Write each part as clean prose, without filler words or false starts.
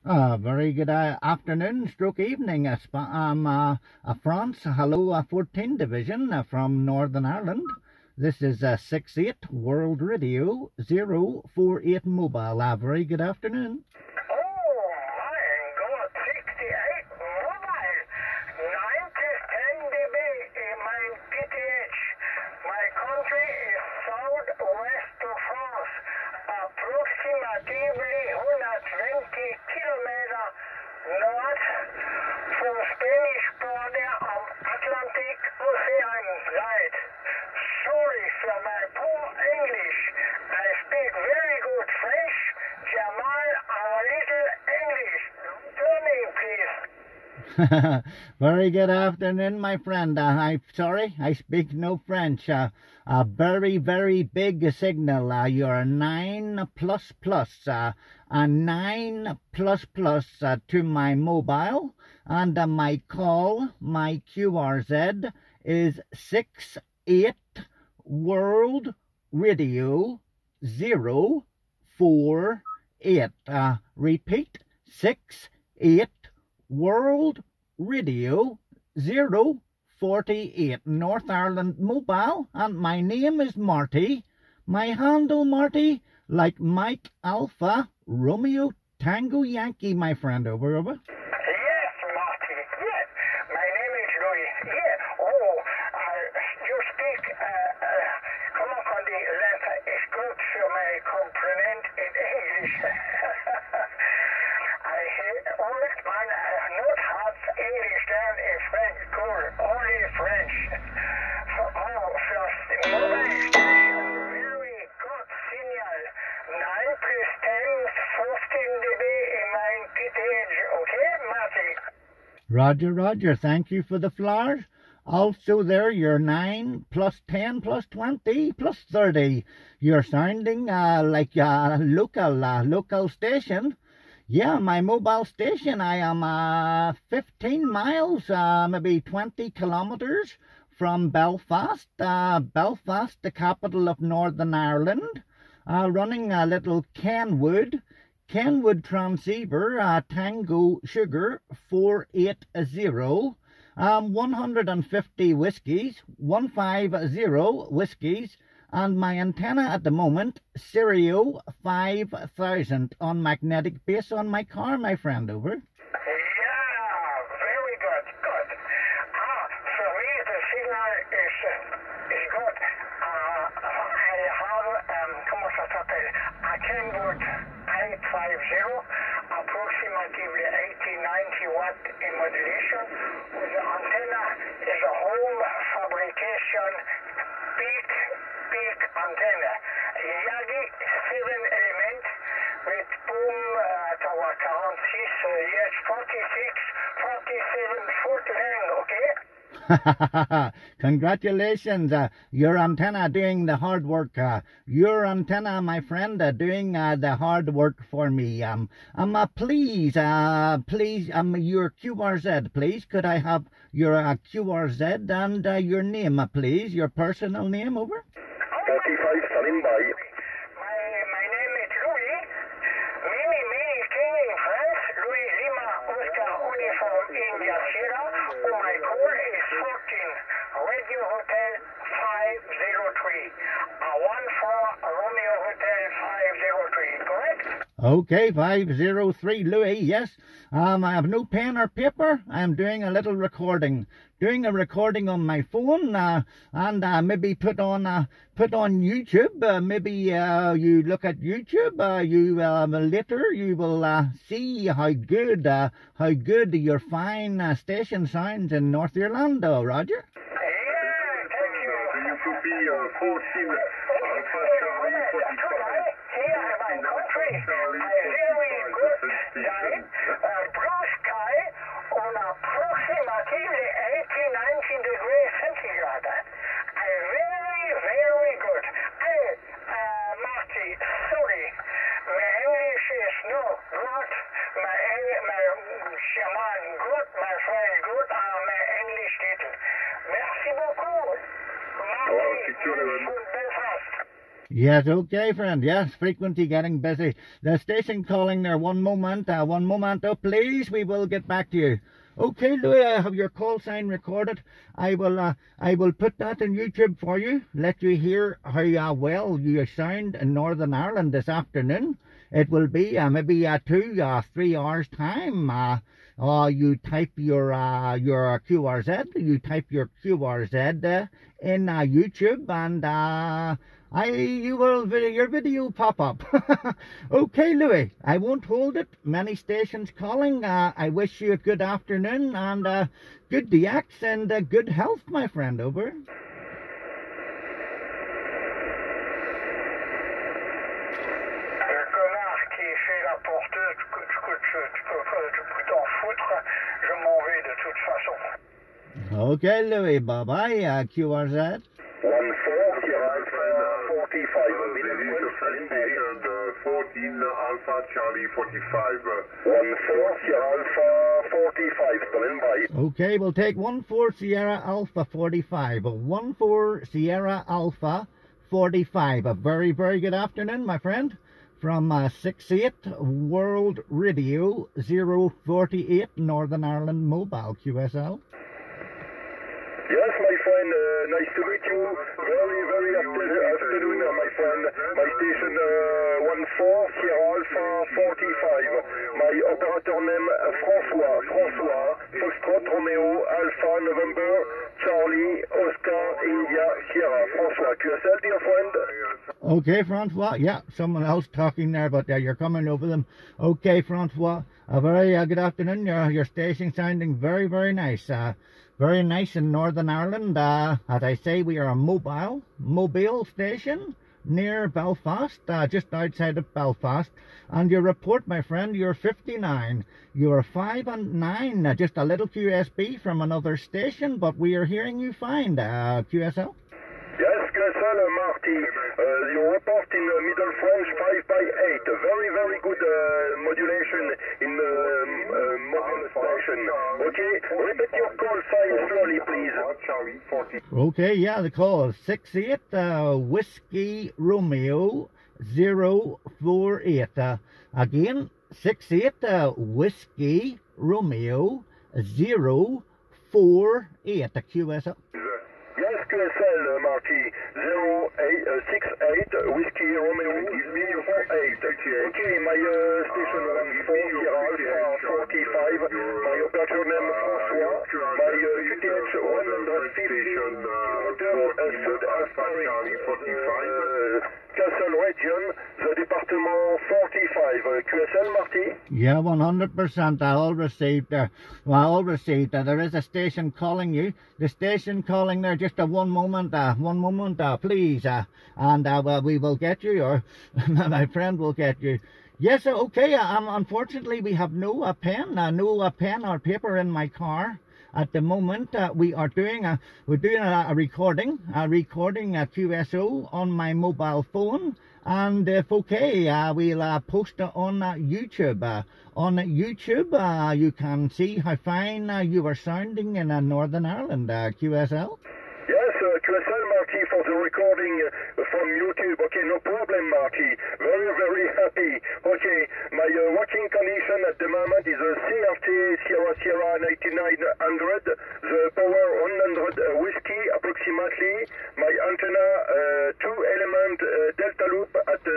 Very good afternoon, stroke evening. France, hello, 14 Division from Northern Ireland. This is 68 World Radio 048 Mobile. Very good afternoon. Oh, my God, 68 mobile, 9 dB in my PTH. My country is southwest of France, approximately 120 kilometers north from Spanish border of Atlantic Ocean right. Sorry for my poor English. I speak very good French, German, and a little English. Turning, please. Very good afternoon, my friend. I'm sorry, I speak no French. A very, very big signal. You're 9 plus plus, a 9 plus plus to my mobile, and my call, my QRZ is 68 World Radio 048. Repeat, 68 World Radio 048 North Ireland Mobile, and my name is Marty. My handle, Marty, like Mike Alpha Romeo Tango Yankee, my friend. Over. Yes, Marty. Yes, my name is Louis. Yeah. Oh, you speak. Comment on dit letter is good so may comprehend in English. I hate old man. Not have English then in French good. Only French. First mobile station. Very good signal. 9 plus 10, 14 dB in my PTH. Okay, Marty? Roger. Thank you for the flowers. Also there, you're 9 plus 10 plus 20 plus 30. You're sounding like a local station. Yeah, my mobile station. I am 15 miles, maybe 20 kilometers from Belfast. Belfast, the capital of Northern Ireland. Running a little Kenwood transceiver, Tango Sugar 480. 150 whiskies, 150 whiskies, and my antenna at the moment, Stereo 5000 on magnetic base on my car, my friend. Over. Yeah, very good. For me the signal is good. I have, comment ça s'appelle, a Kenwood 850, approximately 80-90 watt in modulation. The antenna is a home fabrication peak antenna. Yagi 7 element with boom tower 46, yes, 46, 47 foot long, okay? Congratulations, your antenna doing the hard work. Your antenna, my friend, doing the hard work for me. Please, your QRZ, please. Could I have your QRZ and your name, please? Your personal name. Over. 45 standing by. My name is Louis. Many king in France. Louis Lima Oscar Uniform India Sierra. Oh, my call is 14 Radio Hotel 503. 14 Romeo Hotel 503. Correct? Okay, 503, Louis, yes. I have no pen or paper. I'm doing a little recording. Doing a recording on my phone, and maybe put on YouTube. Maybe you look at YouTube. Later you will see how good your fine station sounds in North Ireland. Roger. Yeah, thank you. You should be 14. Here in my country, a very good night, blue sky on approximately 80-90 degrees centigrade. Very good. Marty, sorry, my English is no good, my German good, my French good, and my English little. Merci beaucoup. Marty, from Belfast. Yes, okay, friend. Yes, frequency getting busy. The station calling there. One moment, please. We will get back to you. Okay, Louis, I have your call sign recorded. I will put that on YouTube for you. Let you hear how well you sound in Northern Ireland this afternoon. It will be maybe 2-3 hours time. You type your QRZ. You type your QRZ in YouTube, and your video pop up. Okay, Louis, I won't hold it. Many stations calling. I wish you a good afternoon and good DX and good health, my friend. Over. Okay, Louis, bye-bye, QRZ. 14 Alpha Charlie 45. 14 Sierra Alpha 45, standing by. Okay, we'll take 14 Sierra Alpha 45. 14 Sierra Alpha 45. A very, very good afternoon, my friend. From 68 World Radio 048 Northern Ireland Mobile QSL. Yes, my friend, nice to meet you. Very, very afternoon, my friend. My station 14 Sierra Alpha 45. My operator name Francois. Foxtrot Romeo Alpha November Charlie Oscar India Sierra. Francois, QSL, dear friend. Okay, Francois. Yeah, someone else talking there, but you're coming over them. Okay, Francois. A very good afternoon. Your station sounding very, very nice. Very nice in Northern Ireland. As I say, we are a mobile station near Belfast, just outside of Belfast. And your report, my friend, you're 59. You're 5 and 9, just a little QSB from another station, but we are hearing you fine, QSL. Yes, QSL, Marty. Your report in Middle French 5x8. Very, very good modulation in mobile station. Okay, repeat your call sign slowly, please. Okay, yeah, the call is 68 Whiskey Romeo 048. Again, 68 Whiskey Romeo 048. QSL. Yes, QSL, Marty. 068 Whiskey Romeo 048. Okay, my station 14 Sierra Alpha 45. My operator name Francois. My QTH 150 Sud Alpha 45. Castle Region, the Department 45. QSL, Marty? Yeah, 100%. I all received. There is a station calling you. The station calling there, just one moment, please. And we will get you, or my friend will get you. Yes, okay. Unfortunately, we have no pen or paper in my car. At the moment, we're doing a recording a QSO on my mobile phone, and if okay, we'll post it on YouTube. On YouTube, you can see how fine you are sounding in Northern Ireland, QSL. Yes, QSL, Marty, for the recording from YouTube. Okay, no problem, Marty. Very, very happy. Okay, my working condition at the moment is a CRT Sierra 9900, the power 100 whiskey approximately. My antenna 2-element delta loop at 3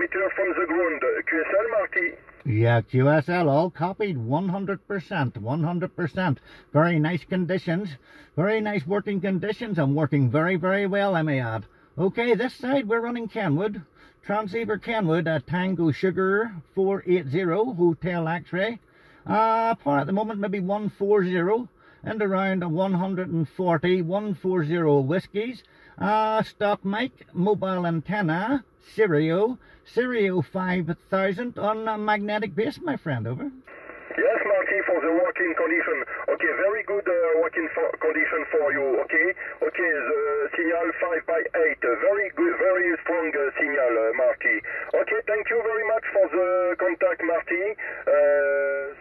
meters from the ground. QSL, Marty? Yeah, QSL, all copied, 100%, 100%. Very nice conditions, very nice working conditions, and working very, very well, I may add. Okay, this side we're running Kenwood, transceiver Kenwood, Tango Sugar 480, Hotel X-Ray. Power at the moment maybe 140, and around 140 whiskies. Stock mic, mobile antenna, Stereo 5000 on a magnetic base, my friend. Over. Yes, Marty, for the working condition. Okay, very good working condition for you. Okay, the signal 5x8, very good, very strong signal, Marty. Okay, thank you very much for the contact, Marty.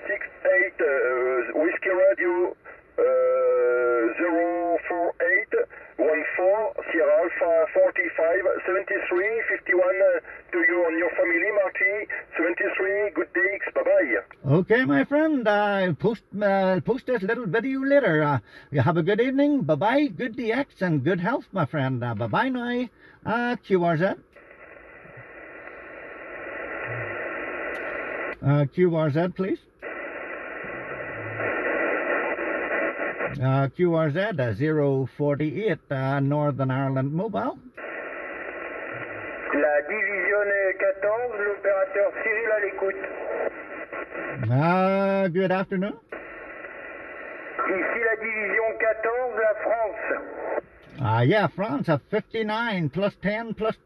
68 Whiskey Radio 048 14 Sierra Alpha 45 73 Okay, my friend, I'll post this little video later. You have a good evening. Bye-bye. Good DX and good health, my friend. Bye-bye now. QRZ. QRZ, please. QRZ 048 Northern Ireland Mobile. La division 14, l'opérateur Cyril à l'écoute. Good afternoon. Ici la division 14, la France. Yeah, France, 59 plus 10 plus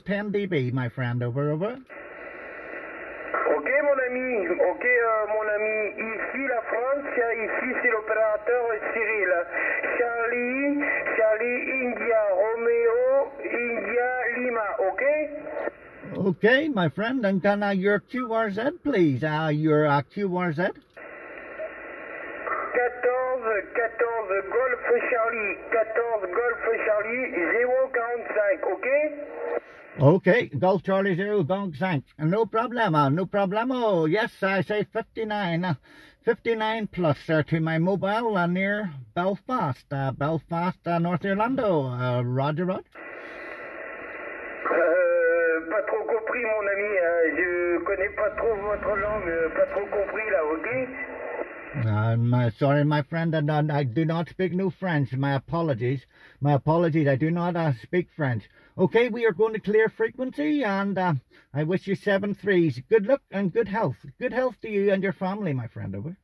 10 dB, my friend. Over. Ok, mon ami. Ok, mon ami. Ici la France, ici c'est l'opérateur Cyril. Charlie, India, Romeo, India, Lima. Ok? Okay, my friend, and can your QRZ, please? Your QRZ? 14 Golf Charlie, 14 Golf Charlie, 045, ok? Okay, Golf Charlie 045. No problemo, no problemo. Yes, I say 59. 59 plus to my mobile near Belfast, North Orlando. Roger. Pas trop compris, mon ami. Je connais pas trop votre langue. Pas trop compris, là, ok? Sorry, my friend, I do not speak no French. My apologies. I do not speak French. Okay, we are going to clear frequency, and I wish you 7 3s. Good luck and good health. Good health to you and your family, my friend. Over.